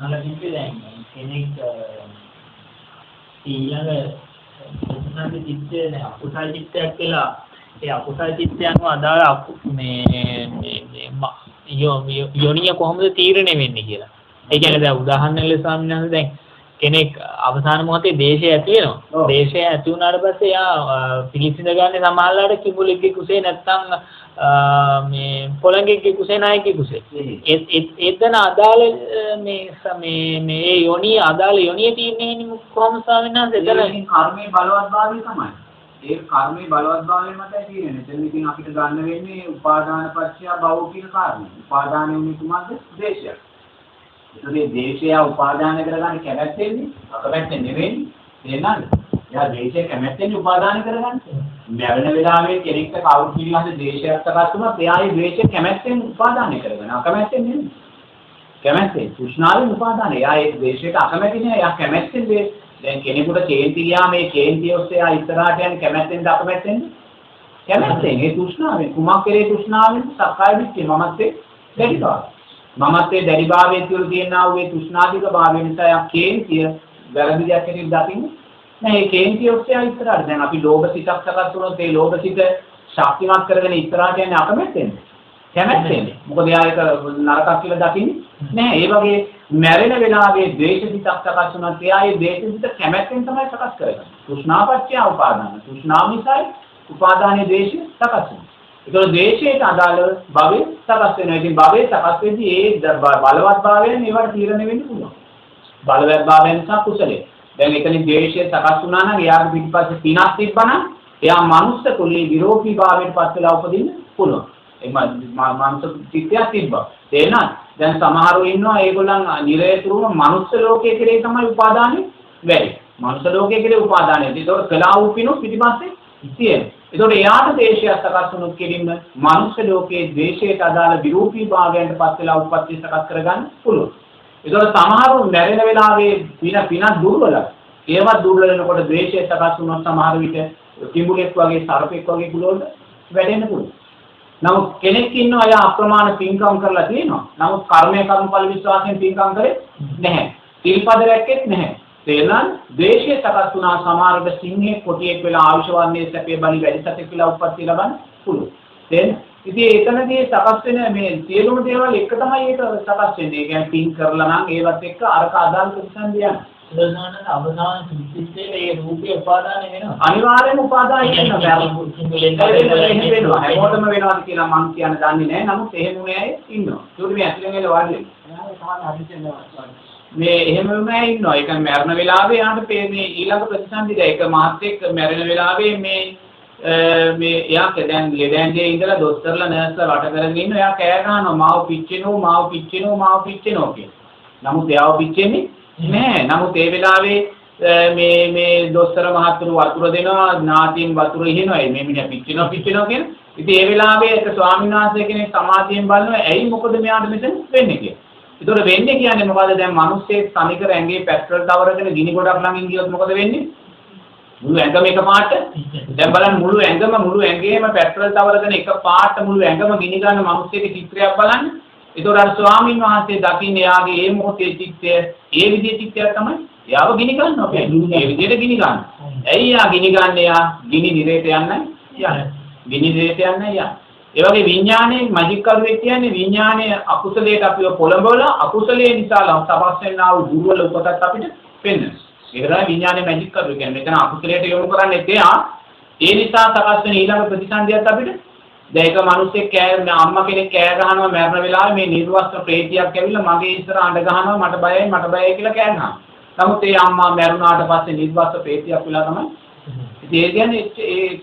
අලකින්ද දැන් කෙනෙක් ඊළඟ උත්සාහි චිත්තය නේ අකුසල චිත්තයක් කියලා ඒ අකුසල චිත්තයන්ව අදාළ මේ යෝනිය කොහොමද තීරණය වෙන්නේ කියලා. ඒ කියන්නේ දැන් උදාහරණ ලෙස ස්වාමීන් වහන්සේ දැන් කෙනෙක් අවසාන මොහොතේ දේශය ඇති වෙනවා. දේශය ඇති වුණාට පස්සේ යා පිළිසිඳ ගන්න සමාල්ලාට කිඹුලෙක්ගේ කුසේ නැත්තම් මේ පොළඟෙක්ගේ කුසේ නායකගේ කුසේ. එතන අදාළ මේ යෝනිය අදාළ යෝනිය තියෙන්නේ කොහොමද ස්වාමීන් වහන්සේ? එතන කර්මයේ බලවත්භාවය තමයි. ඒ කර්මයේ බලවත්භාවය මතයි තියෙන්නේ. එතන ඉතින් අපිට ගන්න වෙන්නේ උපාදාන පත්‍ය භව කියන කාරණේ. උපාදානෙ උනේ කුමක්ද? දේශය. ඒ දේශය උපාදාන කරගන්න කැමැත්තෙන්නේ අකමැත්තෙන් නෙවෙයි නේද? එයා දේශය කැමැත්තෙන් උපාදාන කරගන්නේ. මැරෙන වෙලාවේ කෙනෙක්ට කවුරු පිළිබඳ දේශයක් සකස් වුණා එයා ඒ දේශය කැමැත්තෙන් උපාදානය කරගෙන අකමැත්තෙන් නෙවෙයි. කැමැත්තෙන් තෘෂ්ණාවෙන් උපාදානය. එයා ඒ දේශයට අකමැති නෑ. එයා කැමැත්තෙන් දැන් කෙනෙකුට කේන්ති ගියා මේ කේන්තිය ඔස්සේ එයා ඉස්සරහට යන කැමැත්තෙන්ද අකමැත්තෙන්ද? කැමැත්තෙන්. ඒ තෘෂ්ණාවෙන් කුමක් කෙරේ තෘෂ්ණාවෙන් සක්කාය දිට්ඨිය මමත්වේ දැඩිභාවය. මමත්වේ දැඩිභාවයේ තුල තියෙනා වූ ඒ තෘෂ්ණාධික භාවය නිසා යා කේන්තිය වැරදි දෙයක් හැටියට දකින්නේ නෑ. ඒ කේන්තිය ඔස්සේ යා ඉස්සරහට දැන් අපි ලෝභ සිතක් සකස් වුණොත් ඒ ලෝභ සිත ශක්තිමත් කරගෙන ඉස්සරහට යන්නේ අකමැත්තෙන්ද? කැමැත්තෙන්. මොකද එයා ඒක නරකක් කියලා දකින්නේ නෑ. ඒ වගේ මැරෙන වෙලාවේ ද්වේෂ සිතක් සකස් වුණත් එයා ඒ ද්වේෂ සිත කැමැත්තෙන් තමයි සකස් කරගන්නේ. තෘෂ්ණාපච්චය උපාදාන. තෘෂ්ණාව නිසායි උපාදානයේ ද්වේෂය සකස් වෙන්නේ. ඒතකොට ද්වේෂයට අදාළව භවය සකස් වෙනවා. ඉතින් භවය සකස් වෙද්දී ඒ බලවත් භාවයෙන් ඒවට තීරණය වෙන්න පුළුවන්. බලවත් භාවයෙන් නිසා කුසලයේ. දැන් එතනින් ද්වේෂය සකස් වුණා නම් එයාට පිටිපස්සේ පිනක් තිබ්බනම් එයා මනුස්ස කුලී විරෝපී භාවයට පත් වෙලා උපදින්න පුළුවන්. මනුස්ස චිත්තයක් තිබ්බා. තේරෙනවද? දැන් සමහරව ඉන්නවා ඒගොල්ලන් නිරේතුරුම මනුස්ස ලෝකයේ කෙරේ තමයි උපාදානෙ වැඩි. මනුස්ස ලෝකයේ කෙරේ උපාදානෙ. ඒතකොට කළා වූ පිනු පිටිපස්සේ තියෙනවා. ඒතකොට එයාට දේශයක් සකස් වුණොත් කෙලින්ම මනුස්ස ලෝකයේ ද්වේෂයට අදාළ විරූපී භාවයන්ට පත් වෙලා උප්පත්ති සකස් කරගන්න පුළුවන්. ඒතකොට සමහරව මැරෙන වෙලාවේ පින දුර්වලයි. ඒවත් දුර්වල වෙනකොට ද්වේෂය සකස් වුණොත් සමහර විට කිඹුලෙක් වගේ සර්පෙක් වගේ කුලවල වැඩෙන්න පුළුවන්. නමුත් කෙනෙක් ඉන්නවා එයා අප්‍රමාණ පින්කම් කරලා තියෙනවා. නමුත් කර්මඵල විශ්වාසයෙන් පින්කම් කරේ නැහැ. සිල්පද රැක්කෙත් නැහැ. තේරෙනවද? ද්වේෂය සකස් වුණා සමහරවිට සිංහෙක් කොටියෙක් වෙලා ආවිෂවන්නේ සැපේ බලි වැඩි සතෙක් කියලා උප්පත්ති ලබන්න පුළුවන්. තේරෙනවද? ඉතින් එතනදී සකස් වෙන මේ සියලුම දේවල් එක තමයි ඒක සකස් වෙන්නේ. ඒ කියන්නේ පින් කරලා නම් ඒවත් එක්ක අරක අදාළ ප්‍රතිසන්දියන්. උදාහරණයක් අවදාන සිත්යේ ඒ රූපේ උපාදානය වෙනවා. අනිවාර්යයෙන්ම උපාදානය වෙනවා. හැමෝටම වෙනවාද කියලා මම කියන්න දන්නේ නැහැ. නමුත් එහෙම වුණේ අය ඉන්නවා. ඒකට මේ ඇතුලෙන් එල වාඩි වෙනවා. මේ එහෙමම අය ඉන්නවා. ඒ කියන්නේ මරණ වෙලාවේ යාට මේ ඊළඟ ප්‍රතිසන්දිද ඒක මහත්ෙක් මැරෙන වෙලාවේ මේ එයා දැන් ලෙඩැන්ගේ ඉඳලා දොස්තරලා නර්ස්ලා වට කරගෙන ඉන්නවා. එයා කෑ ගහනවා මාව පිච්චෙනවා කියලා. නමුත් එයාව පිච්චෙන්නේ නෑ. නමුත් ඒ වෙලාවේ මේ දොස්තර මහත්තුරු වතුර දෙනවා, නාතියෙන් වතුර ඉහිනවා. මේ මිනිහා පිච්චෙනවා කියන. ඉතින් ඒ වෙලාවේ ඒක ස්වාමීන් වහන්සේ කෙනෙක් සමාධියෙන් බලනවා. ඇයි මොකද මෙයාට මෙතන වෙන්නේ කියලා. ඒතකොට වෙන්නේ කියන්නේ මොකද? දැන් මිනිස්සෙක් සමිකර ඇඟේ පෙට්‍රල් තවරගෙන ගිනි ගොඩක් ළඟින් ගියොත් මොකද වෙන්නේ? මුළු ඇඟම එකපාරට දැන් බලන්න මුළු ඇඟේම පෙට්‍රල් තවරගෙන එකපාරට මුළු ඇඟම ගිනි ගන්න මිනිස්සෙක් චිත්‍රයක් බලන්න. ඒතකොට අර ස්වාමීන් වහන්සේ දකින්නේ යාගේ මේ මොහොතේ චිත්තය ඒ විදිහේ චිත්තයක් තමයි යාව ගිනි ගන්නවා. ඒ විදිහට ගිනි ගන්න. ඇයි යා ගිනි ගන්නේ? යා ගිනි නිරේට යන්නේ. ගිනි නිරේට යන්නේ. ඒ වගේ විඥානයේ මැජික් කරුවෙක් කියන්නේ විඥානයේ අකුසලයට අපිව පොළඹවලා අකුසලයේ නිසා සපස් වෙනා වූ දුර්වල උපතක් අපිට පෙන්වනවා. ඒක තමයි විඥානයේ මැජික් කරුව කියන්නේ. මෙතන අකුසලයට යොමු කරන්නේ එයා. ඒ නිසා සකස් වෙන ඊළඟ ප්‍රතිසන්දියත් අපිට දැන් එක මිනිස්සෙක් අම්මා කෙනෙක් කෑ ගහනවා මරණ වෙලාවේ මේ නිර්වස්ත්‍ර ප්‍රේතියක් ඇවිල්ලා මගේ ඉස්සර අඬ ගහනවා මට බයයි කියලා කෑ ගහනවා. නමුත් ඒ අම්මා මරුණාට පස්සේ නිර්වස්ත්‍ර ප්‍රේතියක් වෙලා තමයි. ඉතින් ඒ කියන්නේ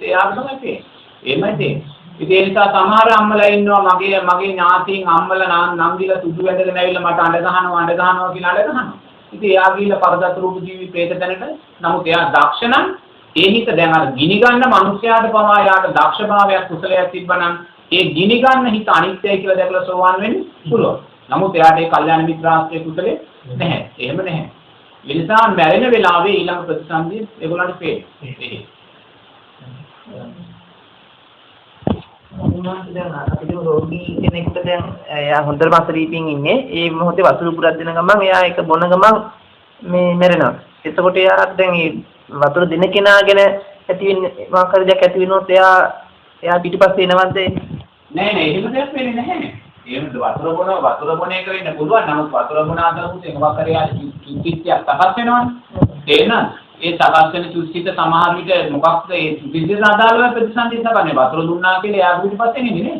එයාට තමයි පේන්නේ. එහෙමයි තියෙන්නේ. ඉතින් ඒ නිසා සමහර අම්මලා ඉන්නවා මගේ ඥාතීන් අම්මලා නම් දීලා සුදු වැඳගෙන ඇවිල්ලා මට අඬ ගහනවා කියලා අඬ ගහනවා. ඉතින් එයා ගිහිල්ලා පරදත් රූප ජීවි ප්‍රේත තැනට. නමුත් එයා දක්ෂ නම් ඒ හිත දැන් අර ගිනි ගන්න මිනිස්යාට පවා යාට දක්ෂභාවයක් කුසලයක් තිබ්බනම් ඒ ගිනි ගන්න හිත අනිත්‍යයි කියලා දැකලා සෝවාන් වෙන්න පුළුවන්. නමුත් එයාට ඒ කල්යාණ මිත්‍රාශ්‍රයේ කුසලේ නැහැ. එහෙම නැහැ. ඒ නිසා මැරෙන වෙලාවේ ඊළඟ ප්‍රතිසන්දිය ඒගොල්ලන්ට පේන්නේ. උන්වහන්සේ දැන් අපිට රෝගී කෙනෙක්ට දැන් එයා හොඳට මාසරීපින් ඉන්නේ. ඒ මොහොතේ වතුර පුරක් දෙන ගමන් එයා ඒක බොන ගමන් මේ මැරෙනවා. එතකොට එයාට දැන් මේ වතුර දෙන කෙනා ගැන ඇති වෙන්නේ මොකක් හරි දෙයක් ඇති වෙනොත් එයා පිටිපස්සේ එනවද? නෑ එහෙම දෙයක් වෙන්නේ නැහැ. එහෙම වතුර බොන එක වෙන්න පුළුවන්. නමුත් වතුර බොන අතරතුර මොකක් හරි චුතිච්චයක් සකස් වෙනවනේ. තේරෙනවද? ඒ සකස් වෙන චුතිච්ච සමහර විට මොකක්ද ඒ චුතිච්චට අදාළව ප්‍රතිසන්දි සබන්නේ. වතුර දුන්නා කියලා එයා පිටිපස්සේ නෙමෙයි නේ.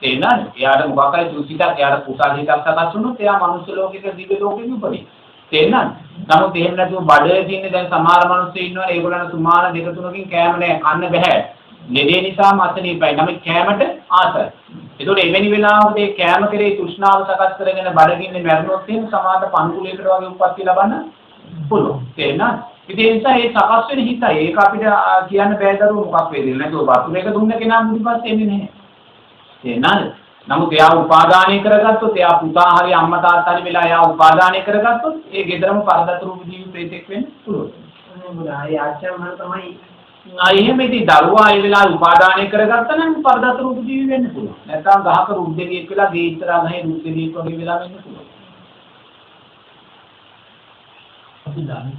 තේරෙනවද? එයාට මොකක් හරි චුතිච්චක් එයාට කුසල් හිතක් සකස් වුණොත් එයා මනුස්ස ලෝකෙක දිව්‍ය ලෝකෙක උපදිනවා. තේරෙනවද? නමුත් එහෙම නැතුව බඩේ තියෙන දැන් සමහර මිනිස්සු ඉන්නවා ඒගොල්ලන් සුමාන දෙක තුනකින් කෑම නෑ කන්න බෑ. ලෙඩේ නිසා මතනීපයි. නමුත් කෑමට ආසයි. ඒතකොට එවැනි වෙලාවක ඒ කෑම කෙරේ තෘෂ්ණාව සකස් කරගෙන බඩගින්නේ මැරුණොත් එහෙම සමාජ පන්කුලයකට වගේ උප්පත්ති ලබන්න පුළුවන්. තේරෙනවද? ඉතින් ඒ නිසා ඒ සකස් වෙන හිතයි ඒක අපිට කියන්න බෑ දරුවෝ මොකක් වේද නැතුව වතුර එක දුන්න කෙනා මුදිපත් එන්නේ නැහැ. තේරෙනවද? නමුත් එයා උපාදානය කරගත්තොත් එයා පුතා හරි අම්මා තාත්තා හරි වෙලා එයා උපාදානය කරගත්තොත් ඒ ගෙදරම පරදත රූප ජීවි ප්‍රේතෙක් වෙන්න පුළුවන්. ඒ ආච්චිම තමයි එහෙම ඉතින් දරුවා ඒ වෙලාවේ උපාදානය කරගත්තා නම් පරදත රූප ජීවි වෙන්න පුළුවන්. නැත්නම් ගහක රුක් දෙවියෙක් වෙලා ගේ ඉස්සරහා ගහේ රුක් දෙවියෙක් වගේ වෙලා වෙන්න පුළුවන්. අපි දන්නේ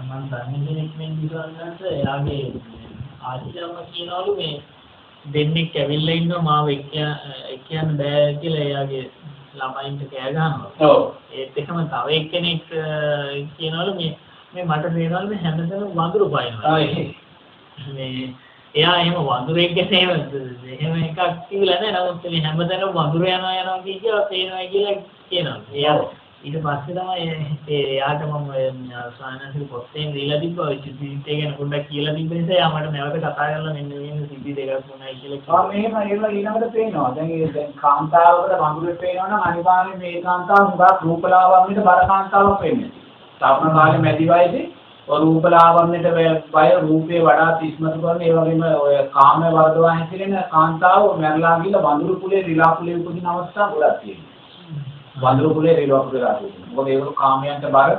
මම දන්නේ කෙනෙක් මෙන් දිවන්නත් එයාගේ ආච්චිම කියනවලු මේ දෙන්නෙක් ඇවිල්ලා ඉන්නවා මාව එක්කයන් බෑ කියලා එයාගේ ළමයින්ට කෑ ගහනවා. ඔව්. ඒත් එකම තව එක්කෙනෙක් කියනවලු මේ මට තේරෙනවලු මේ හැමදේම වඳුරු පයින්නවා. මේ එයා එහෙම වඳුරෙක් ගැන එහෙම එකක් කිව්ලා නැහැ. නමුත් මේ හැමදේම වඳුර යනවා කියලා පේනවා කියලා කියනවා. එයා ඊට පස්සේ තමයි එයාට මම සායනසික පොතෙන් දීලා තිබ්බා ඔය සිද්ධිය ගැන පොඩ්ඩක් කියලා තිබ්බ නිසා එයා මට නැවත කතා කරලා මෙන්න සිද්ධි දෙකක් වුණා කියලා. මෙහෙම ඊළඟට පේනවා. දැන් කාන්තාවකට වඳුරෙක් පේනවා නම් අනිවාර්යයෙන් මේ කාන්තාව හුඟක් රූපලාවන්‍යයට බර කාන්තාවක් වෙන්නේ. සාපන කාලේ මැදි වයසේ ඔය රූපලාවන්‍යයට බය රූපේ වඩා තිස්මතු කරන ඒ වගේම ඔය කාම වර්ධවා හැසිරෙන කාන්තාව මැරලා ගිහලා වඳුරු කුලේ රිලා කුලේ උපදින අවස්ථා ගොඩක් තියෙනවා. වඳුරු කුලේ රිලා කුලේ රාජු. මොකද ඒගොල්ලෝ කාමයන්ට බර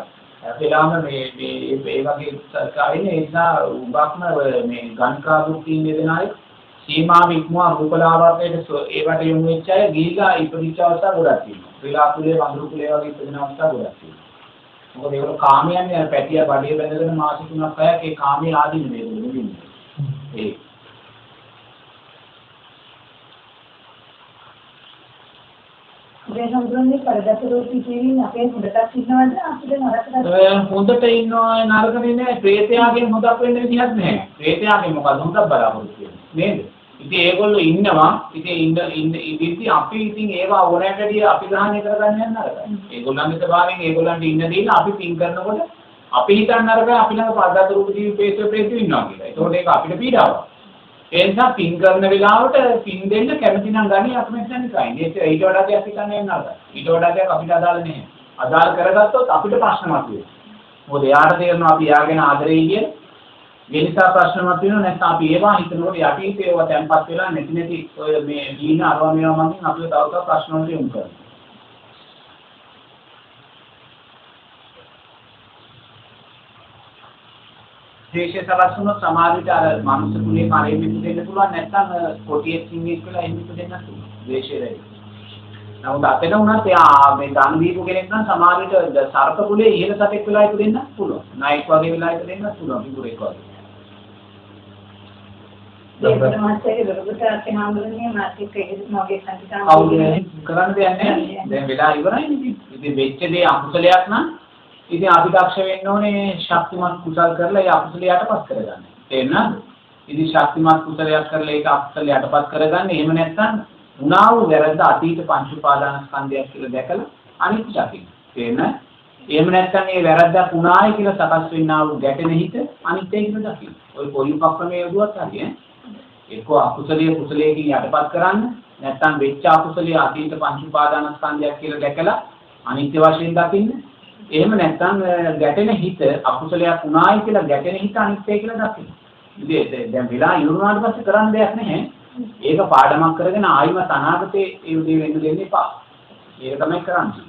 එලාම මේ වගේ සායිනේ ඒ නිසා උගක්ම මේ ගණකාදුක් තියෙන දෙනායි සීමාව ඉක්මවා රූපලාවන්‍යයට ඒවට යොමු වෙච්ච අය ගිහිලා ඉපදිච්ච අවස්ථා ගොඩක් තියෙනවා. රිලා කුලේ වඳුරු කුලේ වගේ ඉපදින අවස්ථා ගොඩක් තියෙනවා. මොකද ඒගොල්ලෝ කාමයන් පැටිය බඩේ බැඳගෙන මාස 3ක් 6ක් ඒ කාමයේ ආදීන මේගොල්ලෝ නෙමෙයි. ඒ සම්බන්ධයෙන් පරදත රූපී ජීවීන් අපේ හොඳටත් ඉන්නවද අපිට නරකද? හොඳට ඉන්නවා නරකනේ නෑ. ප්‍රේතයාගෙන් හොදක් වෙන්න විදිහක් නෑ. ප්‍රේතයාගෙන් මොකද හොඳක් බලාපොරොත්තු වෙන්නේ නේද? ඉතින් ඒගොල්ලෝ ඉන්නවා. ඉතින් ඉඳි අපි ඉතින් ඒවා ඕනෑකදී අපි ග්‍රහණය කරගන්න යන නරකයි. ඒගොල්ලන්ගේ ස්වභාවයෙන් ඒගොල්ලන්ට ඉන්න දෙන්න අපි පින් කරනකොට අපි හිතන්න නරකයි අපි ළඟ පරදත රූප ජීවී ප්‍රේතයෝ ඉන්නවා කියලා. ඒකෝට ඒක අපිට පීඩාවක්. ඒ නිසා පින් කරන වෙලාවට පින් දෙන්න කැමති නම් ගන්නේ අකමැත්තෙන් කයින්. ඒක ඊට වඩා දෙයක් හිතන්නේ නැහැ. ඊට වඩා දෙයක් අපිට අදාළ නැහැ. අදාළ කරගත්තොත් අපිට ප්‍රශ්න මතුවේ. මොකද යාට තේරෙනවා අපි යාගෙන ආදරෙයි කියන. ඒ නිසා ප්‍රශ්න මතුවෙනවා නැත්නම් අපි ඒවා හිතනකොට යටිහිතේ ඒවා තැම්පත් වෙලා නැති ඔය මේ දීන අරවා මේවා මගින් අපිට තව තවත් ප්‍රශ්න වලට යොමු කරනවා. දේශේ සලස්සුන සමාජයට අර මනුස්ස කුලේ කාර්යෙ දෙන්න පුළුවන් නැත්නම් කොටියෙක් සිංහෙක් කියලා එහෙම දෙන්නත් පුළුවන්. දේශේ නමුත් අපිට උනත් එයා මේ දන් දීපු කෙනෙක් නම් සමාජයට සර්ප කුලේ ඉහළ සතෙක් වෙලා ඉපදෙන්න පුළුවන්. නායක වගේ වෙලා ඉපදෙන්න පුළුවන්. පිටුරෙක් වගේ. ඒක මාත්‍යයේ දරුවට අතේ හාමුදුරනේ මාත්‍යික එකද මොගේ සංකීර්ණ කවුද කරන්න දෙයක් නැහැ. දැන් වෙලා ඉවරයි. ඉතින් වෙච්ච දේ අකුසලයක් නම් ඉතින් අපි දක්ෂ වෙන්න ඕනේ ශක්තිමත් කුසල් කරලා ඒ අකුසල යටපත් කරගන්න. තේරෙනවද? ඉතින් ශක්තිමත් කුසලයක් කරලා ඒක අකුසල යටපත් කරගන්න. එහෙම නැත්නම් උනා වූ වැරද්ද අතීත පංච උපාදාන ස්කන්ධයක් කියලා දැකලා අනිත් දකින්න. තේරෙනවද? එහෙම නැත්නම් මේ වැරද්දක් උනායි කියලා සකස් වෙන්නා වූ ගැටෙන හිත අනිත් එක කියලා දකින්න. ඔය කොයි පක්‍රමයේ යදුවත් හරිය එක්ක අකුසලයේ කුසලයකින් යටපත් කරන්න නැත්නම් වෙච්ච අකුසලයේ අතීත පංච උපාදාන ස්කන්ධයක් කියලා දැකලා අනිත්‍ය වශයෙන් දකින්න. එහෙම නැත්නම් ගැටෙන හිත අකුසලයක් උනායි කියලා ගැටෙන හිත අනිත්‍යයි කියලා දකින්න. ඉතින් දැන් වෙලා ඉවරුනාට පස්සේ කරන්න දෙයක් නැහැ. ඒක පාඩමක් කරගෙන ආයිමත් අනාගතේ ඒ දේ වෙන්න දෙන්න එපා. ඒක තමයි කරන්නේ.